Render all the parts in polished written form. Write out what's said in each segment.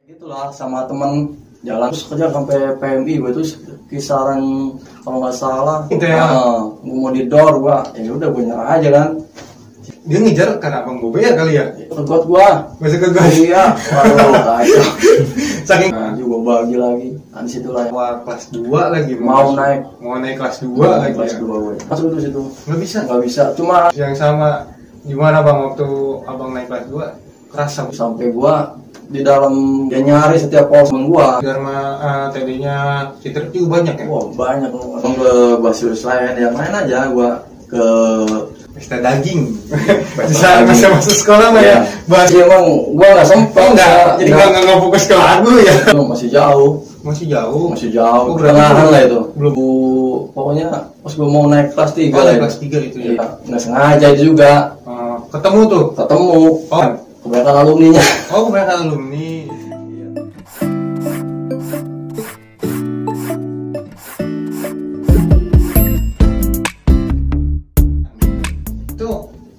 Itulah sama temen jalan terus kerja sampai PMI gue itu kisaran kalau nggak salah Gitu ya? gue mau didor gua ya udah gue nyerah aja kan. Dia ngejar karena abang gue bayar kali ya? Kegot gua Masih kegas? iya waduh kacau. Saking Nah juga bagi lagi nah, di situ lah awal kelas 2 lagi mau naik kelas 2 lagi kelas ya? 2 gue masuk itu situ Nggak bisa cuma yang sama gimana bang waktu abang naik kelas 2 kerasa sampai gua di dalam dia nyari setiap pos temen gua Dharma tadinya cheater juga banyak ya? wah banyak langsung ke Basirus lain yang main aja gua ke Pesta daging Pesta bisa daging. masuk sekolah mah ya? Bahas Iya emang gua nggak sempet jadi nggak fokus ke lagu ya? masih jauh Masih jauh Oh, berarti pertengahan lah itu belum. Pokoknya pas gua mau naik kelas 3 Oh, lah kelas 3 itu ya? iya, nggak sengaja itu juga Ketemu tuh? ketemu Oh, kebanyakan alumninya kebanyakan alumni.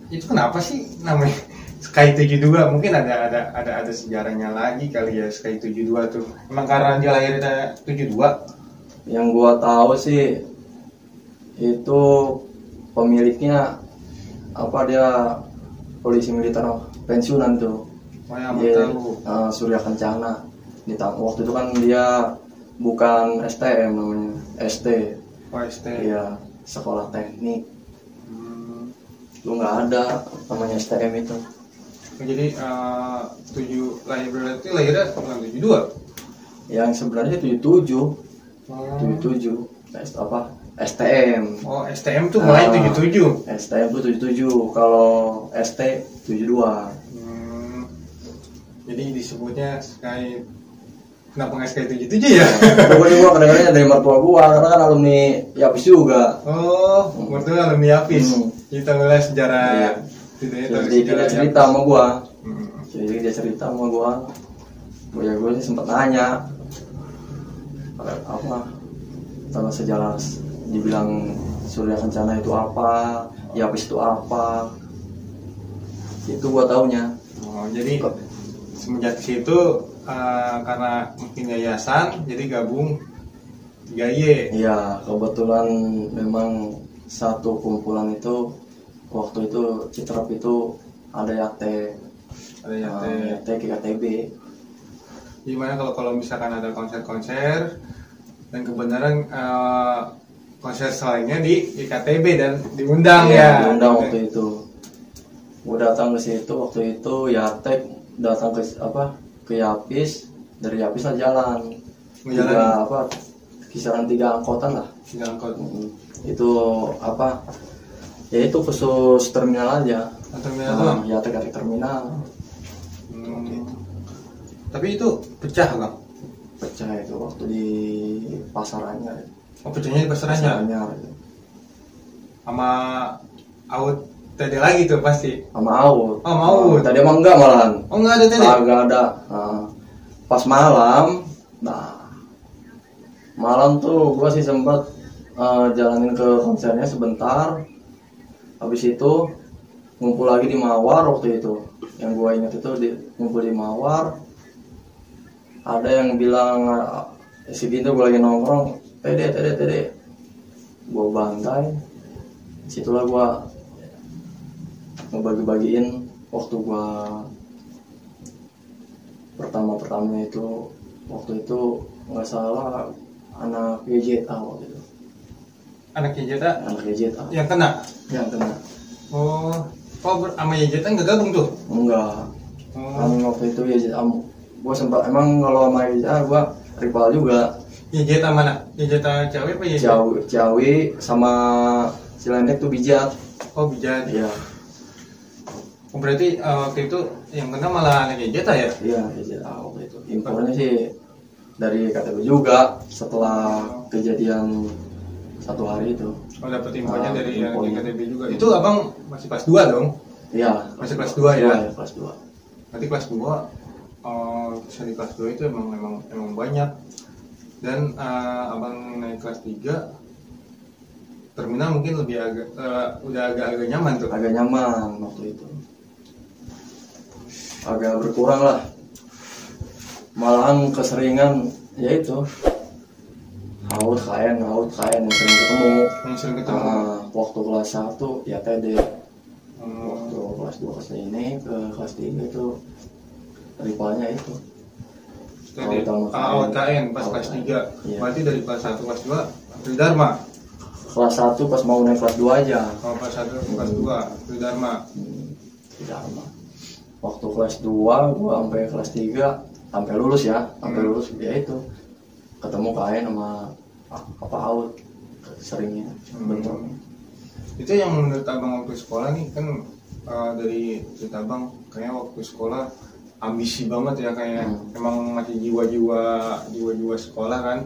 Itu kenapa sih namanya Sky 72? Mungkin ada sejarahnya lagi kali ya Sky 72 tuh. Emang karena dia lahirnya 72? yang gua tahu sih itu pemiliknya apa dia polisi militer pensiunan tuh. Oh ya, Dia tahu. Surya Kencana. Waktu itu kan dia bukan STM namanya, ST. OST. Iya, sekolah teknik. Hmm. Lu nggak ada namanya STM itu. Jadi 7 berarti lahirnya bukan 72? Yang sebenarnya 77. Oh. 77. Apa? STM. Oh, STM tuh mulai 77. STM tuh 77. Kalau ST 72. Jadi disebutnya Sky. Kenapa nggak Sky 77 ya? Pokoknya gua kedengarannya dari mertua gua karena kan alumni Yapis juga. Oh, mertua alumni Yapis. Kita mulai sejarah. Iya. Jadi dia cerita sama gua. Jadi dia cerita sama gua. Ya gua sih sempat nanya apa sama sejarah dibilang Surya Kencana itu apa, Yapis itu apa. Itu gua taunya. Oh, jadi semenjak situ karena mungkin yayasan jadi gabung 3Y. Iya, kebetulan memang satu kumpulan itu waktu itu Citrep itu ada Yate KKTB. Gimana kalau misalkan ada konser-konser dan kebenaran konser selainnya di IKTB dan diundang ya? Diundang waktu itu. Gue datang ke situ waktu itu Yate datang ke Yapis, dari Yapis lah jalan. Kisaran 3 angkotan lah. 3 angkot. Itu apa? Ya itu khusus terminal aja. Terminal doang? Ya TKT terminal. Tapi itu pecah bang? Pecah itu waktu di Pasarannya. Oh, pecahnya di Pasarannya? Sama Aud tadi lagi tuh pasti? Sama Aud. Oh, sama Aud. Tadi emang enggak malahan. Oh, enggak ada tadi? Enggak ada. Pas malam, malam tuh gua sih sempat jalanin ke konsernya sebentar. Habis itu ngumpul lagi di Mawar waktu itu. Yang gua ingat itu ngumpul di Mawar. Ada yang bilang si Ginto gua lagi nongkrong, tede. Gua bantai. Situlah gua ngebagi-bagiin waktu gua pertama-pertamanya itu waktu itu nggak salah anak YZA waktu itu. Anak YZA? Anak YZA. Yang kena? Yang kena. Oh, sama YZA nggak gabung tuh? Enggak. Kan waktu itu YZA gua sempat emang kalau sama YZA gua rival juga. YZA mana? YZA Ciawi apa YZA? Ciawi sama Cilendek tuh Bijat. Oh, Bijat. Iya. Oh, berarti waktu itu yang kena malah anak YZA ya? Iya, YZA waktu itu. Infonya sih dari KTP juga setelah kejadian satu hari itu. Oh, dapat infonya dari yang KTP juga. Itu abang masih kelas 2 dong? Iya. Masih kelas 2 ya? Iya, kelas 2. Nanti kelas 2, bisa di kelas 2 itu emang banyak. Dan abang naik kelas 3 terminal mungkin udah agak nyaman tuh. Agak nyaman waktu itu. Agak berkurang lah malahan keseringan ya itu haut kain yang sering ketemu. Waktu kelas 1 ya TD. Waktu kelas 2 ke sini ke kelas 3 itu ripanya itu awal KN pas kelas 3. Iya. Berarti dari kelas 1 kelas 2 Tridharma. Kelas 1 pas mau naik kelas 2 aja. Kelas 1 kelas 2 Tridharma. Tridharma. Waktu kelas 2 gua sampai kelas 3 sampai lulus ya. Sampai lulus ya itu ketemu KN sama apa out seringnya bentuk. Itu yang menurut abang waktu sekolah nih kan dari cerita abang kayaknya waktu sekolah ambisi banget ya kayak emang masih jiwa-jiwa sekolah kan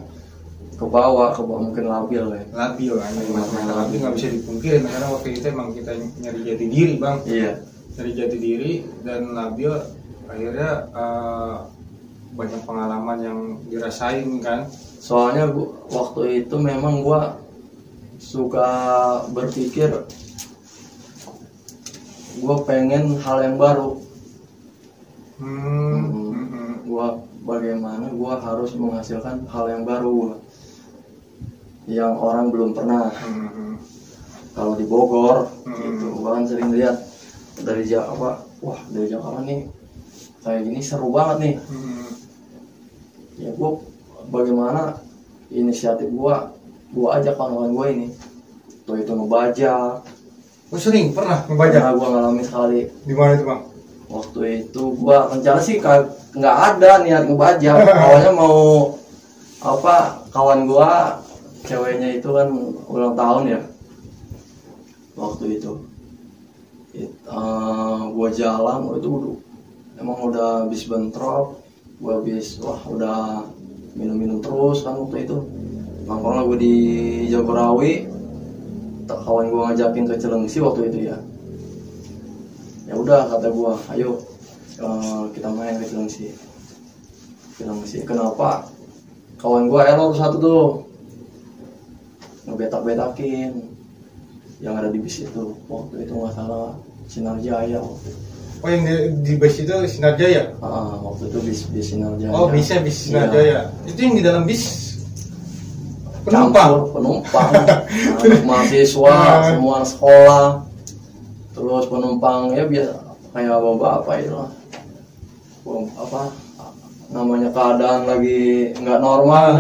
ke bawah mungkin labil kan labil nggak bisa dipungkiri karena waktu itu emang kita nyari jati diri bang. Iya, nyari jati diri dan labil akhirnya banyak pengalaman yang dirasain kan. Soalnya waktu itu memang gua suka berpikir gua pengen hal yang baru. Gua bagaimana gua harus menghasilkan hal yang baru yang orang belum pernah. Kalau di Bogor gitu gua kan sering lihat dari Jakarta, dari Jakarta nih kayak gini seru banget nih. Ya gua bagaimana inisiatif gua ajak kawan-kawan gua ini tuh itu ngebajak. Sering pernah ngebajak? Nah, gua ngalamin sekali. Di mana itu bang? Waktu itu gua rencana sih nggak ada niat ngebajak. Awalnya mau kawan gua ceweknya itu kan ulang tahun ya. Waktu itu gua jalan itu emang udah habis bentrok. Gua habis udah minum terus kan waktu itu. Nongkrong gua di Jagorawi. Kawan gua ngajakin ke Cilengsi waktu itu ya. Ya udah kata gua, ayo kita main ke Cilengsi. Kenapa? Kawan gua error satu tuh ngebetak-betakin yang ada di bis itu. Waktu itu nggak salah Sinar Jaya. Oh yang di bis itu Sinar Jaya? Waktu itu bis Sinar Jaya. Oh bis Sinar Jaya. Itu yang di dalam bis penumpang anak mahasiswa semua sekolah, terus penumpang ya biasa kayak bapak itu lah. Namanya keadaan lagi nggak normal,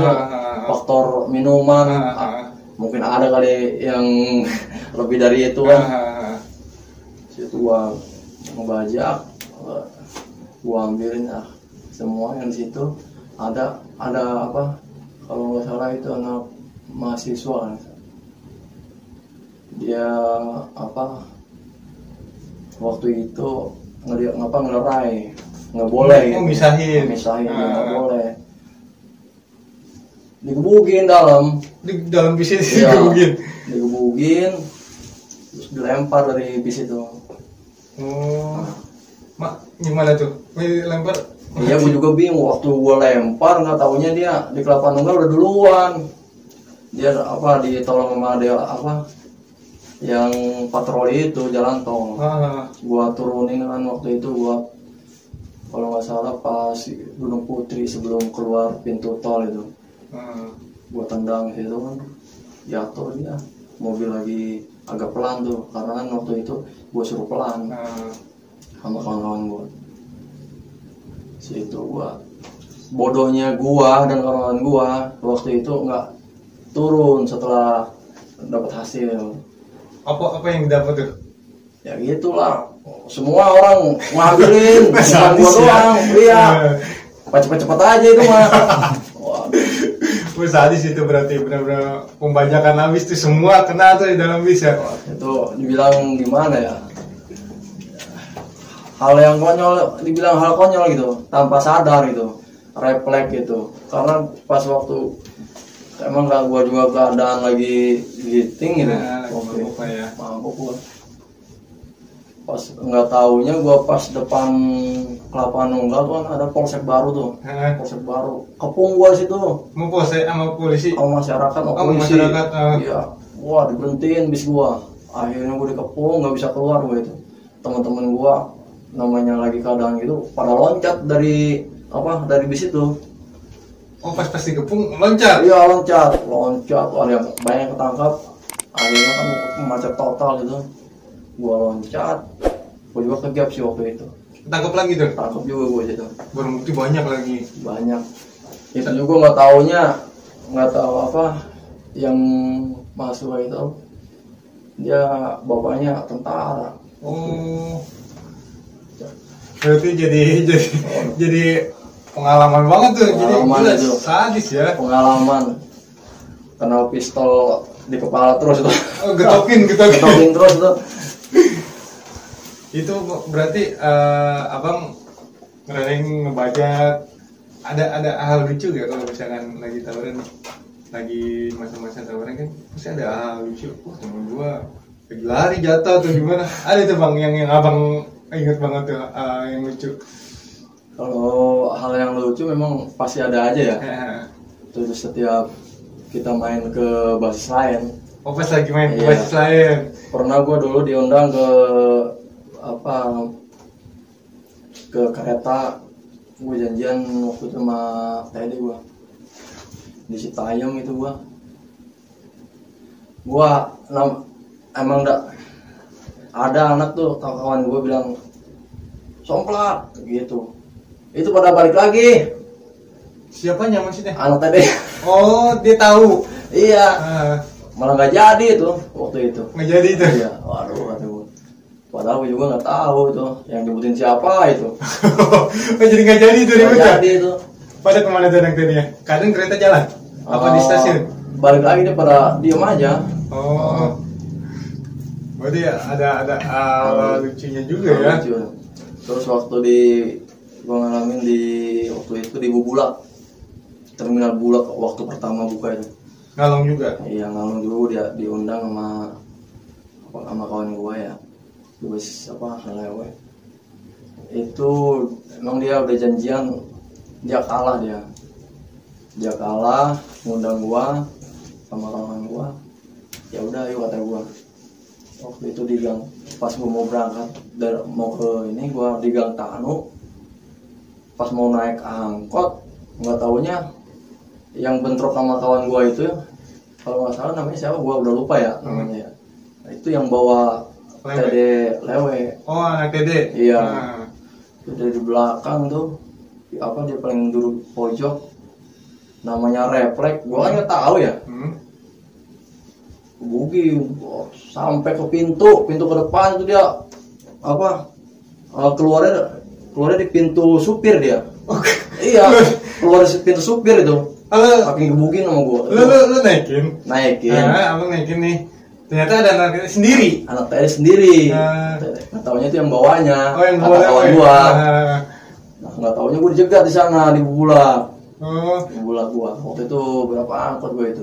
faktor minuman, mungkin ada kali yang lebih dari itu kan. Situ gua ngebajak, gua ambilin semua yang di situ ada kalau nggak salah itu anak mahasiswa. Dia waktu itu ngelerai nggak boleh gitu. Misahin nggak boleh, digebugin dalam bis itu. Digebugin terus dilempar dari bis itu. Mak gimana tuh lempar? Iya, gue juga bingung waktu gue lempar, nggak taunya dia di Kelapa Nunggal udah duluan. Dia ditolong sama dia yang patroli itu jalan tol. Gua turunin kan waktu itu kalau nggak salah pas Gunung Putri sebelum keluar pintu tol itu. Gua tendang itu kan jatuh dia. Mobil lagi agak pelan tuh karena kan waktu itu gua suruh pelan sama kawan-kawan gua. Situ bodohnya gua dan kawan-kawan gua waktu itu nggak turun setelah dapat hasil. Apa yang didapat tuh? Ya gitulah, semua orang ngambilin, bukan gua doang. Iya, cepet-cepet aja itu mah. Waduh, sadis itu berarti benar-benar pembajakan habis tuh semua kena tuh di dalam bis ya. Itu dibilang gimana ya? Hal yang konyol, dibilang hal konyol gitu, tanpa sadar gitu, refleks gitu. Karena pas waktu emang gua juga keadaan lagi giting gitu, mabuk gua. Pas nggak taunya gua pas depan Kelapa Nunggal tuh kan ada polsek baru tuh, polsek baru. Kepung gua situ. Mau polsek sama polisi? Sama masyarakat, sama polisi. Iya, wah diberhentiin bis gua. Akhirnya gua dikepung, nggak bisa keluar gua itu. Teman-teman gua namanya lagi keadaan gitu pada loncat dari apa dari bis itu. Oh pas digepung loncat. Iya loncat, ada yang banyak ketangkap. Akhirnya kan macet total gitu. Gua loncat, gua juga kegap sih waktu itu. Tangkap lagi tuh. Tangkap juga gua situ. Barang bukti banyak lagi. Banyak. Itu juga nggak tahu apa yang mahasiswa itu dia bapaknya tentara. Oh. Berarti jadi pengalaman banget tuh. Pengalaman jadi itu. Sadis ya. Pengalaman kena pistol di kepala terus itu. Oh, getokin terus tuh. Itu berarti abang ngerasain ngebajak. Ada hal lucu gak kalau misalkan lagi tawuran, lagi masa-masa tawuran kan pasti ada hal lucu. Temen gua lagi lari jatuh atau gimana, ada tuh bang yang abang inget banget tuh yang lucu. Kalau hal yang lucu memang pasti ada aja ya. Terus setiap kita main ke basis lain. Oh pas lagi main ke Iya. basis lain. Pernah gua dulu diundang ke kereta. Gue janjian waktu itu sama TD gue di Citayam itu emang ada anak tuh kawan gue bilang somplak gitu, itu pada balik lagi. Siapanya maksudnya? Anak TD. Oh dia tahu. Iya. Malah nggak jadi itu waktu itu. Nggak jadi itu. Iya. Waduh kata gue. Padahal gue juga nggak tahu tuh yang nyebutin siapa itu. Oh, jadi nggak jadi itu Nggak ribut ya? jadi itu. Pada kemana tuh anak tadinya? Kadang kereta jalan? Apa di stasiun? Balik lagi dia pada diem aja. Oh, berarti ada lucunya juga ya? Lucu. Terus waktu gue ngalamin waktu itu di Bubulak, terminal Bulak waktu pertama buka itu. Ngalong juga? Iya ngalung dulu dia diundang sama kawan gue ya. Bus lewe itu emang dia udah janjian, dia kalah ngundang gua sama kawan gua. Ya udah yuk kata gua. Waktu itu di gang pas gua mau berangkat mau ke ini, gua di gang Tanu pas mau naik angkot, nggak taunya yang bentrok sama kawan gua itu kalau nggak salah namanya siapa, gua udah lupa ya namanya ya. Itu yang bawa TD lewe. Oh anak TD? Iya. Dari belakang tuh dia paling duduk pojok, namanya refleks. Gua kan nggak tahu ya. Bugi sampai ke pintu ke depan itu dia keluarnya di pintu supir dia. Iya, keluar di pintu supir itu. Pakai gebugin sama gua. Lu naikin? Naikin. Abang naikin nih. Ternyata ada anak sendiri. Anak TD sendiri. Nggak taunya itu yang bawanya. Oh yang bawa kawan gua. Nah, nggak taunya gua dijegat di sana di Bubulak. Oh. Di Bubulak gua. Waktu itu berapa angkot gua itu?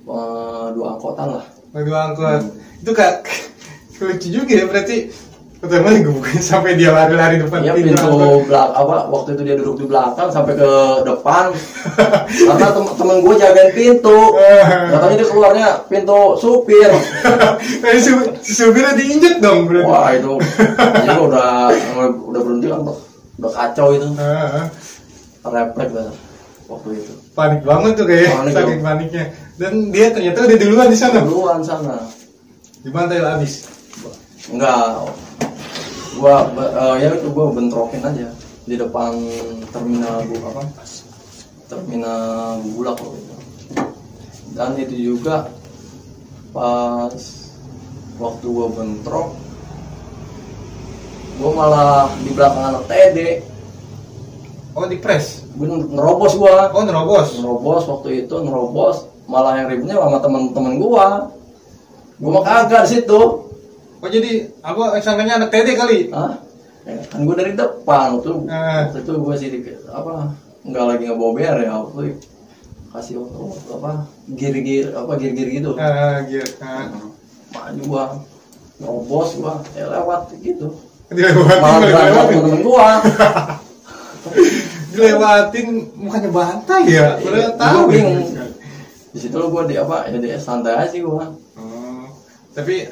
2 angkotan lah. 2 angkot. Itu kak lucu juga ya berarti. Pertama gue sampai dia lari-lari depan pintu belakang. Waktu itu dia duduk di belakang sampai ke depan. Karena temen gue jagain pintu. Katanya dia keluarnya pintu supir. Si supirnya diinjek dong berarti. Wah itu udah berhenti kan, udah kacau itu. Refleks lah waktu itu. Panik banget tuh kayaknya, saking paniknya. Dan dia ternyata udah duluan di sana. Duluan sana. Di pantai lah habis. Enggak. Gua bentrokin aja di depan terminal terminal Bulak waktu itu. Dan itu juga pas waktu gua bentrok, gua malah di belakang anak TD. Oh di press? Gue nerobos gua. Oh nerobos? Nerobos waktu itu malah yang ributnya sama temen-temen gua. Gua mah kagak di situ. Oh jadi apa sangkanya anak TD kali? Hah? Kan gue dari depan tuh. Waktu itu gue sih nggak lagi ngebober ya waktu itu. Kasih gir-gir gitu. Gir. Maju gua. Nerobos gua, lewat gitu. Dilewatin temen gua. Dilewatin mukanya bantai ya. Udah tahu. Di situ lo gua di santai aja gua. Tapi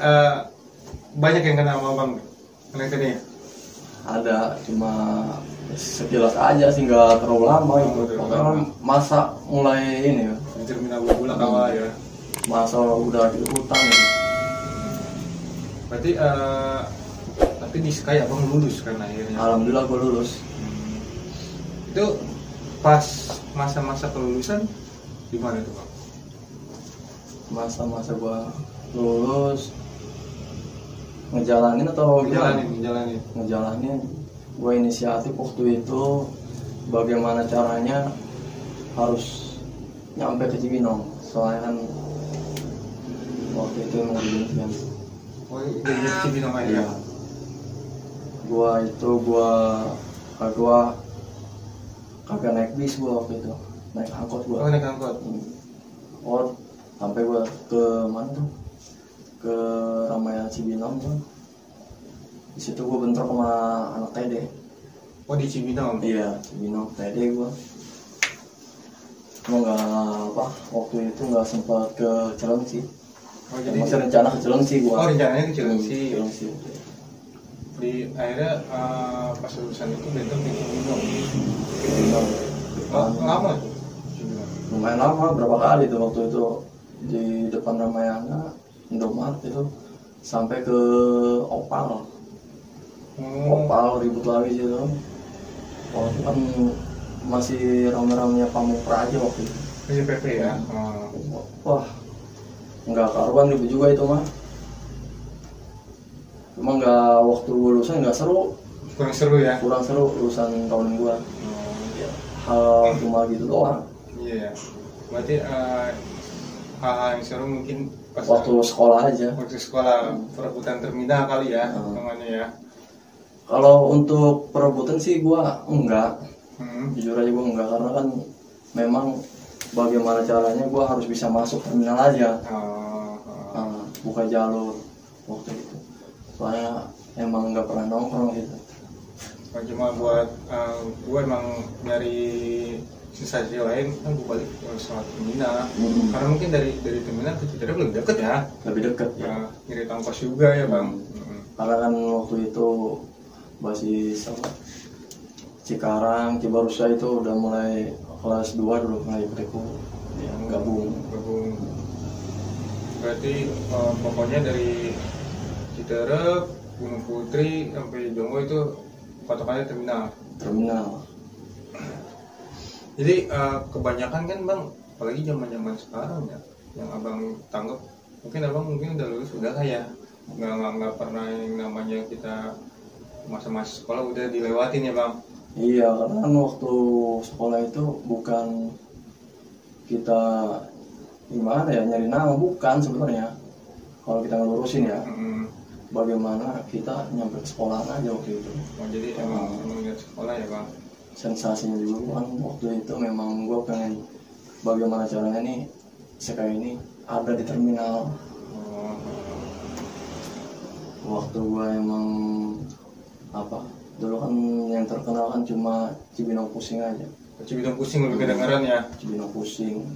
banyak yang kena sama abang anak tadi ya? ada, cuma sekilas aja sih, nggak terlalu lama itu. Pokoknya kan masa mulai ini ya, di terminal Bubulak awal ya. masa udah di hutan ya. Berarti tapi di Sky abang lulus kan akhirnya. Alhamdulillah gue lulus. Itu pas masa-masa kelulusan gimana tuh bang? Masa-masa gue lulus ngejalanin atau gimana? Ngejalanin. Gue inisiatif waktu itu bagaimana caranya harus nyampe ke Cibinong, soalnya kan waktu itu emang begini kan. Oh iya, Cibinong aja. Iya. Gua kagak naik bis gua waktu itu, naik angkot gua. Oh naik angkot. Oh, sampai gua ke mana tuh? Ke Ramayana Cibinong tuh. Di situ gua bentrok sama anak TD. Oh di Cibinong. Iya, Cibinong TD gua. Cuma nggak apa, waktu itu nggak sempat ke Cilengsi. Oh jadi masih rencana ke Cilengsi gua. Oh rencananya ke Cilengsi. Cilengsi. Di akhirnya pas lulusan itu bentuk di Cibinong. Cibinong. Oh, lama tuh Cibinong. Lumayan lama, berapa kali tuh waktu itu di depan Ramayana, Indomaret itu sampai ke Opal. Opal ribut lagi sih tuh. Waktu kan masih rame-ramenya Pamung Praja waktu itu. Masih PP ya. Wah, nggak karuan ribut juga itu mah. Cuma nggak, waktu lulusan nggak seru. Kurang seru ya. Kurang seru lulusan tahun gua. Hal cuma gitu doang. Iya. Berarti hal yang seru mungkin pas Waktu sekolah aja. Waktu sekolah perebutan terminal kali ya, namanya ya. Kalau untuk perebutan sih gua enggak. Jujur aja gua enggak, karena kan memang bagaimana caranya gua harus bisa masuk terminal aja. Buka jalur waktu itu. Soalnya emang nggak pernah nongkrong gitu. Cuma buat gue emang nyari sensasi lain kan gue balik ke pesawat terminal. Karena mungkin dari terminal ke Citerep lebih deket ya. Lebih deket ya. Ngirit ongkos juga ya bang. Karena kan waktu itu basis apa, Cikarang, Cibarusah itu udah mulai kelas 2 dulu mulai ikut ya, gabung. Berarti pokoknya dari Citerep, Gunung Putri sampai Jonggo itu patokannya terminal. Jadi kebanyakan kan bang, apalagi zaman sekarang ya, yang abang tanggap, mungkin abang udah lulus udah lah ya, nggak pernah yang namanya kita masa-masa sekolah udah dilewatin ya bang. Iya, karena kan waktu sekolah itu bukan kita gimana ya, nyari nama, bukan sebenarnya. Kalau kita ngelurusin ya, bagaimana kita nyampe ke sekolahan aja waktu itu. Oh jadi emang lihat sekolah ya bang. Sensasinya juga kan waktu itu memang gue pengen bagaimana caranya nih Sky ini ada di terminal. Waktu gue emang apa, dulu kan yang terkenal kan cuma Cibinong Pusing aja. Cibinong Pusing lebih kedengaran ya. Cibinong Pusing.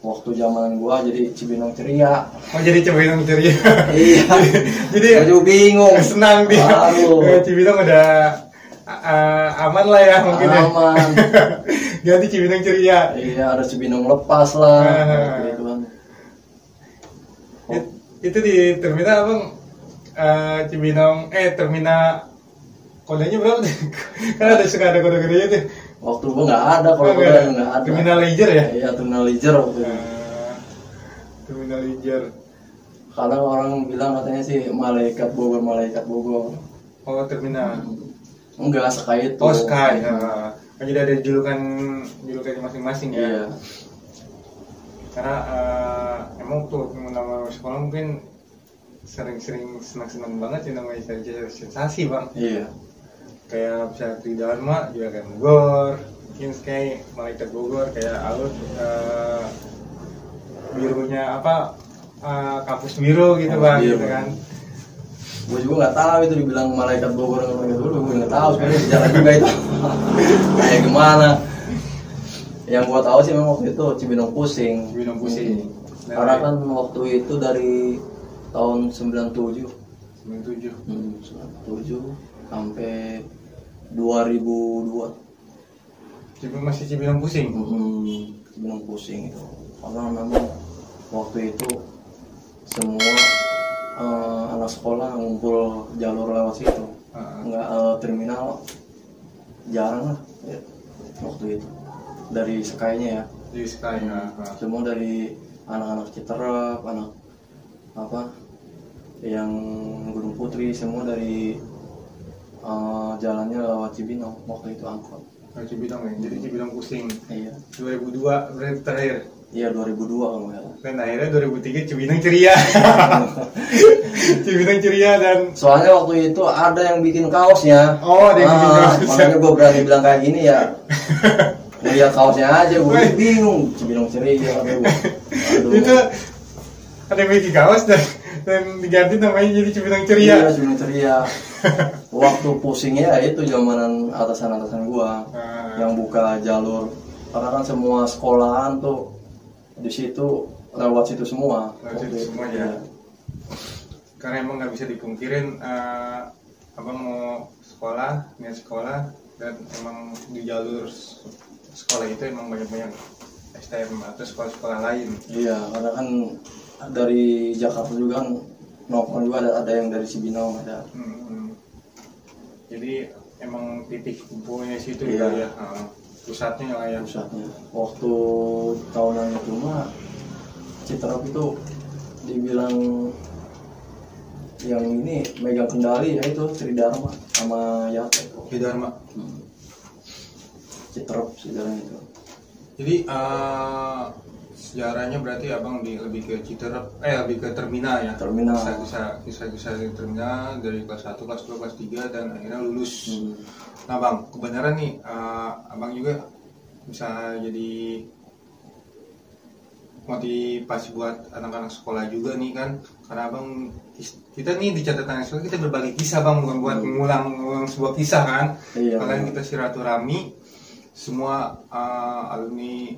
Waktu zaman gua jadi Cibinong Ceria. Oh jadi Cibinong Ceria. Iya. Jadi gua juga bingung. Senang dia. Cibinong udah aman lah ya mungkin. Aman. Ya. Ganti Cibinong Ceria. Iya, ada Cibinong Lepas lah. Gitu kan. Itu di terminal abang Cibinong terminal kodenya berapa tuh? Kan ada suka ada kode gedenya tuh. Waktu gua nggak ada, kalau kode nggak ada. Terminal Leisure ya? Iya, terminal Leisure waktu itu. Terminal Leisure. Kadang orang bilang katanya sih malaikat Bogor. Oh terminal. Enggak, Sky itu. Oh Sky. Kan jadi ada julukannya masing-masing ya. Iya. Karena emang tuh nama sekolah mungkin sering senang-senang banget sih namanya cari sensasi bang. Iya. Kayak bisa di Dharma juga kayak Bogor, mungkin kayak malaikat Bogor kayak alur birunya apa kampus biru gitu bang, gitu kan. Gue juga nggak tahu itu dibilang malaikat Bogor atau malaikat Bogor, gue nggak tahu sebenarnya sejarah juga itu kayak gimana. Yang gue tahu sih memang waktu itu Cibinong Pusing. Karena kan waktu itu dari tahun 97 sampai 2002. Masih Cibinong pusing. Cibinong pusing itu. Karena memang waktu itu semua anak sekolah ngumpul jalur lewat situ. Nggak terminal jarang lah ya, waktu itu. Dari Sekainya ya. Di Sky. Semua dari anak-anak Citerep, anak apa yang Gunung Putri, semua dari jalannya lewat Cibinong waktu itu angkot. Cibinong ya, jadi Cibinong pusing. Iya. 2002 berarti terakhir. Iya 2002 kalau nggak salah. Dan akhirnya 2003 Cibinong ceria. Cibinong ceria dan soalnya waktu itu ada yang bikin kaosnya. Oh, ada yang bikin kaos. Makanya gue berani bilang kayak gini ya. Ngeliat kaosnya aja gue bingung. Cibinong ceria. Aduh. Itu ada yang bikin kaos dan diganti namanya jadi Cibinong ceria. Iya, Cibinong ceria. Waktu pusingnya itu zamanan atasan-atasan gua yang buka jalur, karena kan semua sekolahan tuh di situ lewat situ semua. Lewat situ semua ya. Karena emang nggak bisa dipungkirin abang mau sekolah, niat sekolah, dan emang di jalur sekolah itu emang banyak-banyak STM atau sekolah-sekolah lain. Iya, karena kan dari Jakarta juga kan nongkrong juga ada yang dari Cibinong ada. Jadi emang titik kumpulnya situ iya. Ya, pusatnya lah ya. Pusatnya. Waktu tahunan itu mah Citerep itu dibilang yang ini megang kendali ya itu Tridharma sama Yatek. Tridharma. Citerep sejarahnya itu. Jadi sejarahnya berarti abang lebih ke Citerep, lebih ke terminal ya. Terminal. Kisah di terminal dari kelas 1, kelas 2, kelas 3 dan akhirnya lulus. Nah bang, kebenaran nih abang juga bisa jadi motivasi buat anak-anak sekolah juga nih kan, karena abang kita nih di catatan sekolah kita berbagi kisah bang, bukan buat mengulang sebuah kisah kan. Iya. Kalian kita silaturahmi semua alumni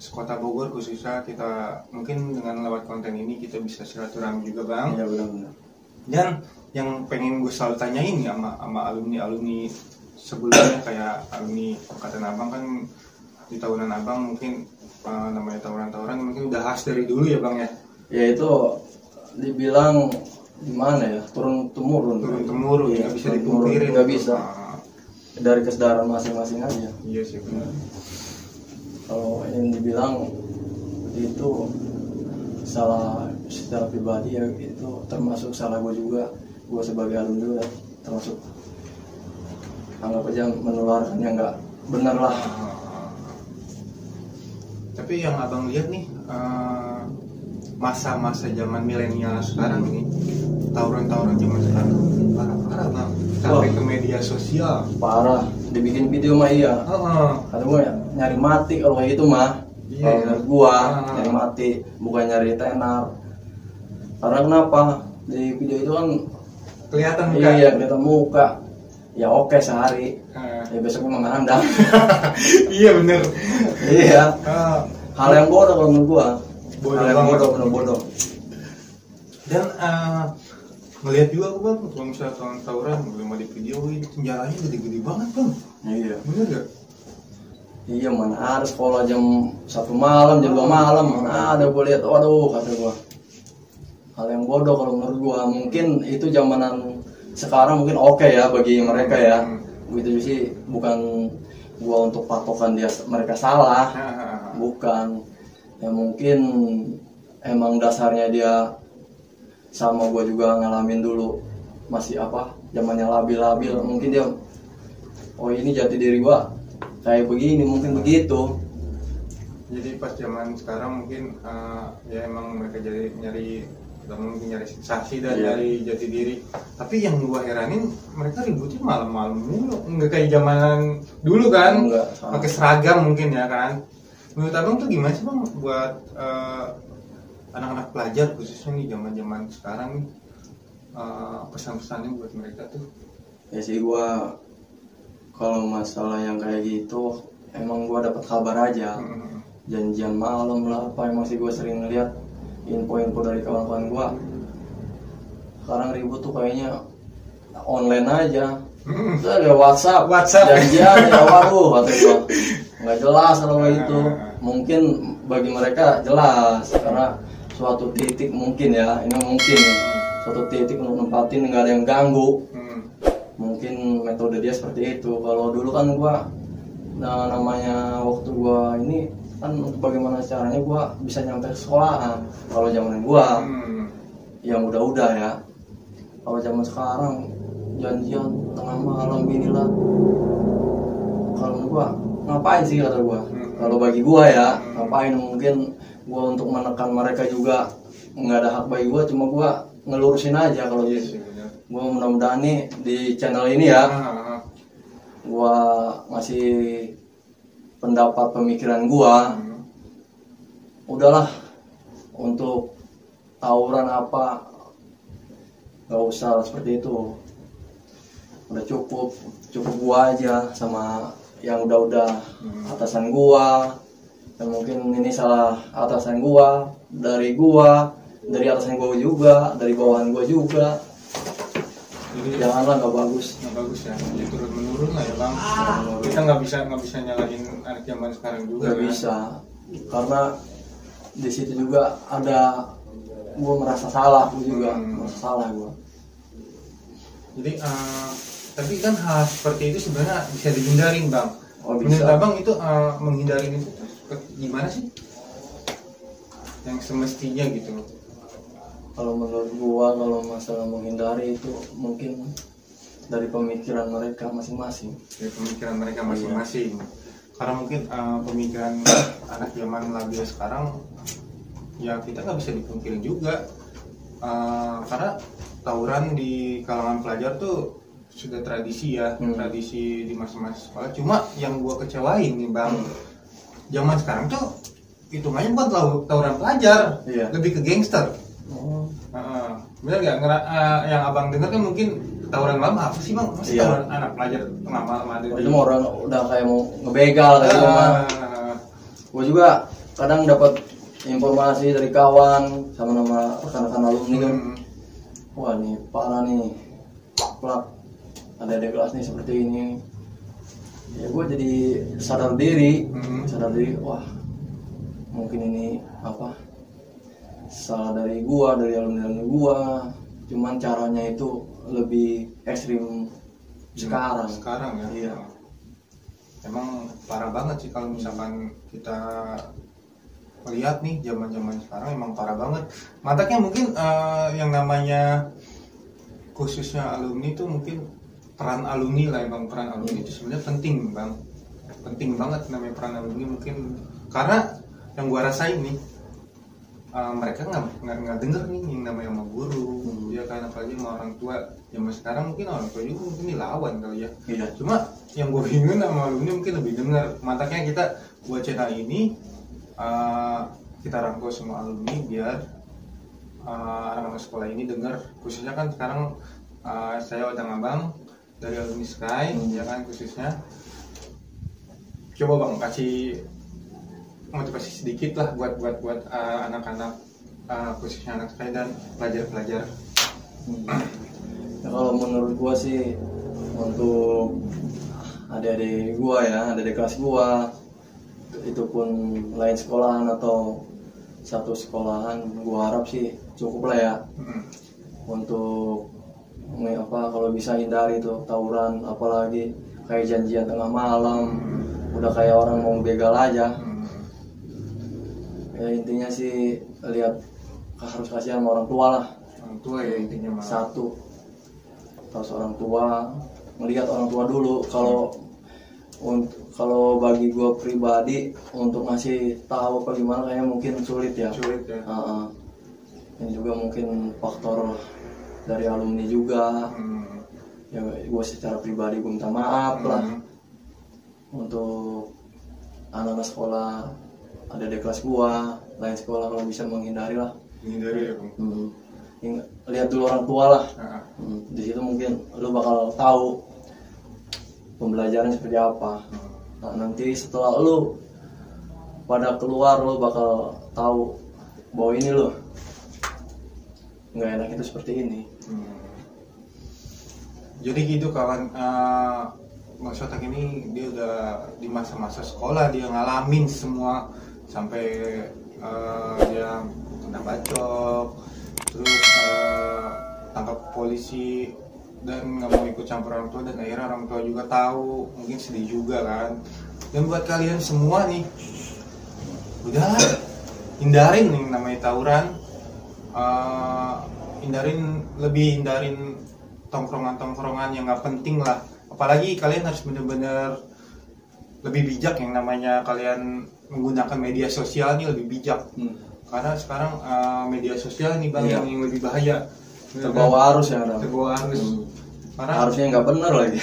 Kota Bogor khususnya, kita mungkin dengan lewat konten ini kita bisa silaturahmi juga bang. Iya benar-benar. Dan yang pengen gue selalu tanyain ya sama alumni sebelumnya, kayak alumni angkatan abang kan di tahunan abang mungkin namanya tawuran-tawuran mungkin udah khas dari dulu ya bang ya. Ya itu dibilang gimana ya, turun temurun ya, bisa dipungkirin, nggak bisa. Dari kesadaran masing-masing aja. Iya sih benar. Kalau yang dibilang itu salah secara pribadi ya, itu termasuk salah gue juga. Gue sebagai alumni juga termasuk, anggap aja menularkan yang nggak benar lah. Tapi yang abang lihat nih masa-masa zaman milenial sekarang ini, tawuran-tawuran zaman sekarang parah bang, sampai ke media sosial. Parah, dibikin video mah iya. Kata gue ya, nyari mati kalau kayak gitu mah. Iya. Kalau menurut gua nyari mati, bukan nyari tenar. Karena kenapa? Di video itu kan kelihatan muka. Iya, kelihatan muka. Ya oke sehari. Ya besoknya mengandang. Iya bener. Iya. Hal yang bodoh kalau menurut gua. Hal yang bodoh, bener bodoh. Dan ngelihat juga aku bang, kalau misalnya tawuran belum ada videoin, penjaranya gede-gede banget bang. Iya. Bener gak? Iya, mana ada sekolah jam 1 malam, jam 2 malam, mana ada gua lihat. Waduh, kata gua. Hal yang bodoh kalau menurut gua. Mungkin itu zamanan sekarang mungkin oke ya bagi mereka ya. Begitu sih, bukan gua untuk patokan mereka salah. Bukan. Ya mungkin emang dasarnya dia sama gua juga ngalamin dulu, masih zamannya labil-labil. Mungkin dia, oh ini jati diri gua kayak begini, mungkin begitu. Jadi pas zaman sekarang mungkin ya emang mereka jadi nyari sensasi dan nyari jati diri. Tapi yang gua heranin, mereka ributnya malam-malam mulu, nggak kayak zaman dulu kan, pakai seragam mungkin ya kan. Menurut abang tuh gimana sih bang buat anak-anak pelajar khususnya nih zaman-zaman sekarang nih, pesan-pesannya buat mereka tuh? Ya sih, gua kalau masalah yang kayak gitu emang gua dapat kabar aja. Janjian malam lah apa, emang sih gua sering ngeliat info-info dari kawan-kawan gua. Sekarang ribut tuh kayaknya online aja, Itu ada WhatsApp. Janjian ya, waduh kata gua. Nggak jelas kalau itu. Mungkin bagi mereka jelas karena suatu titik mungkin ya, ini mungkin suatu titik untuk nempatin nggak ada yang ganggu. Mungkin metode dia seperti itu. Kalau dulu kan gua namanya waktu gua ini kan untuk bagaimana caranya gua bisa nyampe ke sekolahan. Kalau zaman gua yang udah ya. Kalau zaman sekarang janjian tengah malam inilah. Kalau gua ngapain sih kata gua? Kalau bagi gua ya ngapain, mungkin gua untuk menekan mereka juga nggak ada hak bagi gua, cuma gua ngelurusin aja kalau gitu. Gua mudah-mudahan nih di channel ini ya gua ngasih pendapat pemikiran gua. Udahlah, untuk tawuran apa nggak usah seperti itu, udah cukup gua aja sama yang udah atasan gua. Dan mungkin ini salah atasan gua, dari atasan gua juga, dari bawahan gua juga. Jadi janganlah, nggak bagus ya, jadi turun menurun lah ya bang. Kita nggak bisa nyalahin anak zaman sekarang juga. Nggak bisa, karena di situ juga ada gua merasa salah, gua. Jadi tapi kan hal seperti itu sebenarnya bisa dihindarin bang. Bisa. Menurut abang itu menghindarin itu gimana sih? Yang semestinya gitu. Kalau menurut gua, kalau masalah menghindari itu mungkin dari pemikiran mereka masing-masing. Dari pemikiran mereka masing-masing. Karena mungkin pemikiran anak zaman labil sekarang ya kita nggak bisa dipungkiri juga. Karena tawuran di kalangan pelajar tuh sudah tradisi ya, tradisi di masa-masa sekolah. Cuma yang gua kecewain nih bang, zaman sekarang tuh hitungannya bukan tawuran pelajar, lebih ke gangster. Bener nggak? Yang abang dengar kan mungkin tawuran malam apa sih bang? Masih tawuran anak pelajar tengah malam ada. Itu mah orang udah kayak mau ngebegal kayak gitu mah. Gua juga kadang dapat informasi dari kawan sama nama rekan-rekan alumni kan. Wah nih parah nih, plak ada kelas nih seperti ini. Ya gue jadi sadar diri, wah mungkin ini apa salah dari gua, dari alumni gua. Cuman caranya itu lebih ekstrim sekarang ya. Iya. Emang parah banget sih kalau misalkan kita lihat nih zaman sekarang, emang parah banget. Mantaknya mungkin yang namanya khususnya alumni itu mungkin peran alumni lah bang. Peran alumni itu sebenarnya penting bang, penting banget namanya peran alumni. Mungkin karena yang gua rasain nih, mereka nggak denger nih yang namanya sama guru, ya kan, apalagi sama orang tua. Zaman sekarang mungkin orang tua juga mungkin dilawan kali ya. Cuma yang gue bingung sama alumni mungkin lebih denger. Mantaknya kita buat channel ini, kita rangkul semua alumni biar anak-anak sekolah ini dengar. Khususnya kan sekarang saya Odang Abang dari alumni Sky, ya kan, khususnya coba bang kasih motivasi sedikit lah buat anak-anak, khususnya anak Sky dan pelajar-pelajar. Ya, kalau menurut gua sih untuk adik-adik gua ya, adik-adik kelas gua, itu pun lain sekolahan atau satu sekolahan, gua harap sih cukup lah ya. Untuk kalau bisa hindari tuh tawuran, apalagi kayak janjian tengah malam, udah kayak orang mau begal aja. Ya intinya sih lihat, harus kasihan sama orang tua lah. Orang tua ya intinya mah. Satu, harus orang tua, melihat orang tua dulu. Kalau bagi gue pribadi untuk ngasih tahu apa gimana kayaknya mungkin sulit ya. Ini juga mungkin faktor dari alumni juga. Ya gue secara pribadi gue minta maaf lah untuk anak-anak sekolah, ada di kelas gue, lain sekolah kalau bisa menghindari lah. Menghindari ya bang. Lihat dulu orang tua lah. Di situ mungkin lu bakal tahu pembelajaran seperti apa. Nah, nanti setelah lu pada keluar, lu bakal tahu bahwa ini lu nggak enak itu seperti ini. Jadi gitu kawan, Bang Sotak ini dia udah di masa-masa sekolah dia ngalamin semua sampai dia kena bacok, terus tangkap polisi dan nggak mau ikut campur orang tua, dan akhirnya orang tua juga tahu, mungkin sedih juga kan. Dan buat kalian semua nih, udahlah, hindarin nih namanya tawuran, hindarin tongkrongan-tongkrongan yang nggak penting lah. Apalagi kalian harus benar-benar lebih bijak, yang namanya kalian menggunakan media sosial ini lebih bijak. Karena sekarang media sosial nih bang yang lebih bahaya. Terbawa arus ya, terbawa arus. Karena harusnya nggak benar lagi.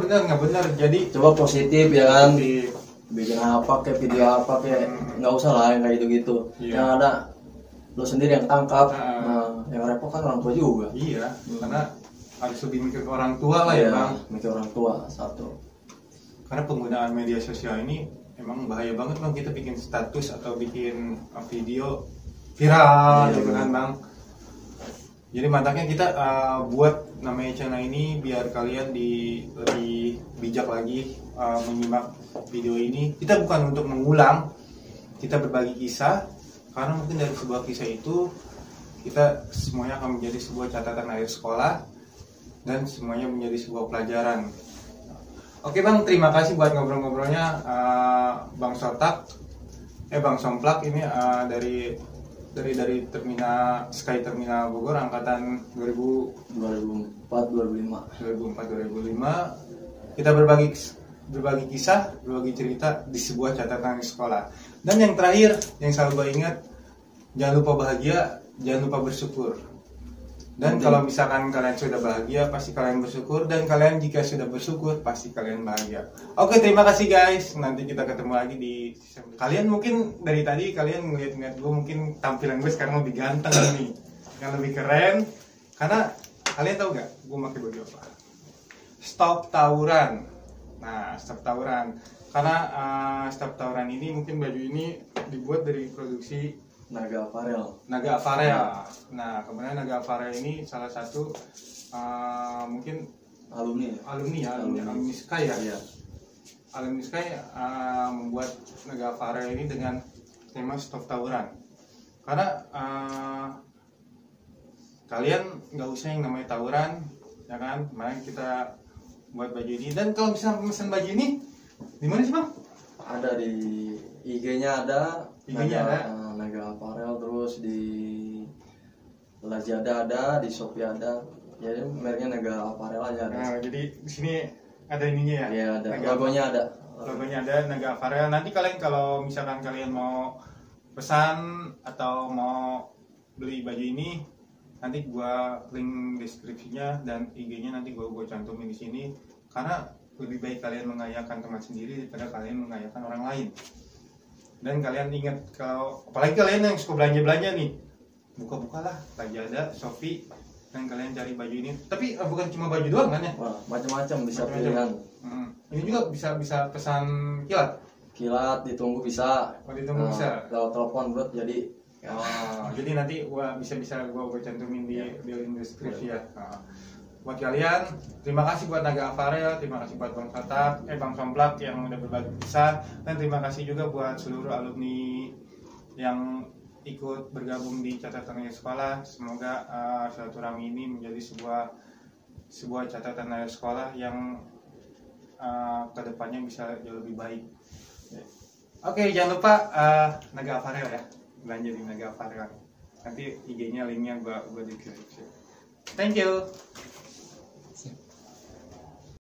Benar nggak benar. Jadi coba positif ya kan. Bikin apa kayak video apa kayak nggak usah lah yang kayak gitu-gitu. Yang ada lo sendiri yang tangkap. Nah, yang repot kan orang tua juga. Iya. Karena harus lebih mikir ke orang tua lah ya bang. Mikir orang tua satu. Karena penggunaan media sosial ini emang bahaya banget bang. Kita bikin status atau bikin video viral gitu kan bang. Jadi mantaknya kita buat namanya channel ini biar kalian lebih bijak lagi menyimak video ini. Kita bukan untuk mengulang, kita berbagi kisah, karena mungkin dari sebuah kisah itu kita semuanya akan menjadi sebuah catatan akhir sekolah dan semuanya menjadi sebuah pelajaran. Oke bang, terima kasih buat ngobrol-ngobrolnya Bang Sotak, Bang Somplak ini dari terminal Sky Terminal Bogor angkatan 2004-2005. Kita berbagi kisah, berbagi cerita di sebuah catatan sekolah. Dan yang terakhir yang selalu gue ingat, jangan lupa bahagia, jangan lupa bersyukur. Dan kalau misalkan kalian sudah bahagia, pasti kalian bersyukur. Dan kalian jika sudah bersyukur, pasti kalian bahagia. Oke, terima kasih guys. Nanti kita ketemu lagi di kalian mungkin dari tadi kalian ngeliat gue, mungkin tampilan gue sekarang lebih ganteng nih, yang lebih keren. Karena kalian tahu gak, gue pakai baju apa? Stop Tawuran. Nah, Stop Tawuran. Karena Stop Tawuran ini mungkin baju ini dibuat dari produksi Naga Apparel. Nah, kemudian Naga Apparel ini salah satu mungkin alumni Sky ya. Iya. Alumni Sky membuat Naga Apparel ini dengan tema Stop Tawuran. Karena kalian nggak usah yang namanya tawuran, ya kan? Kemarin kita buat baju ini. Dan kalau misalnya pesan baju ini, di mana sih bang? Ada di IG-nya ada. Naga Apparel, terus di Lazada ada, di Shopee ada. Jadi mereknya Naga Apparel aja ada. Nah, jadi di sini ada ininya ya? Iya ada. Logonya ada. Logonya ada Naga Apparel. Nanti kalian kalau misalkan kalian mau pesan atau mau beli baju ini, nanti gua link deskripsinya dan IG-nya nanti gua cantumin di sini. Karena lebih baik kalian mengayakan teman sendiri daripada kalian mengayakan orang lain. Dan kalian ingat, kalau apalagi kalian yang suka belanja nih, buka-bukalah Lazada, Shopee, dan kalian cari baju ini. Tapi bukan cuma baju doang kan ya? Wah, macam-macam bisa pilihan. Ini juga bisa pesan kilat. Kilat ditunggu bisa. Ditunggu bisa. Lewat telepon bro, jadi. Jadi nanti gua bisa gua cantumin di link deskripsi ya. Buat kalian, terima kasih buat Naga Apparel, terima kasih buat Bang Sotak, Bang Somplak yang udah berbagi kisah, dan terima kasih juga buat seluruh alumni yang ikut bergabung di catatan akhir sekolah. Semoga silaturahmi ini menjadi sebuah catatan akhir sekolah yang kedepannya bisa jauh lebih baik. Oke, jangan lupa Naga Apparel ya, belanja di Naga Apparel. Nanti IG-nya, linknya gua di deskripsi. Thank you.